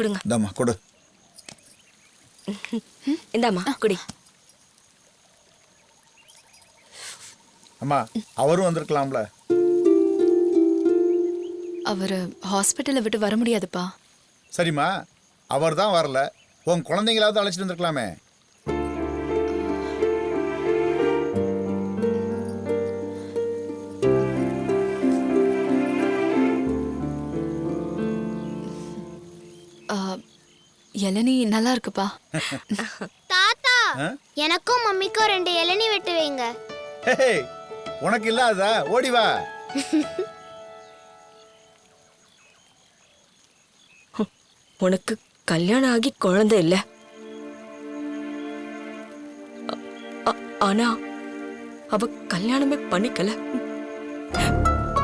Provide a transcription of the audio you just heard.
கொடுங்க. இந்தாம்மா கொடு. இந்தாம்மா குடி. அம்மா அவரும் வந்திருக்கலாம்ல. அவரு ஹாஸ்பிட்டலை விட்டு வர முடியாதுப்பா. சரிம்மா, அவர் தான் வரல, உன் குழந்தைங்களாவது அழைச்சிட்டு வந்திருக்கலாமே. இளநீ நல்லா இருக்குப்பா. தாத்தா, எனக்கும் மம்மிக்கும் 2 இளநீ வெட்டு வைங்க. உனக்கு இல்லாதா? ஓடி வா. உனக்கு கல்யாணம் ஆகி குழந்தை இல்ல, ஆனா அவ கல்யாணமே பண்ணிக்கல.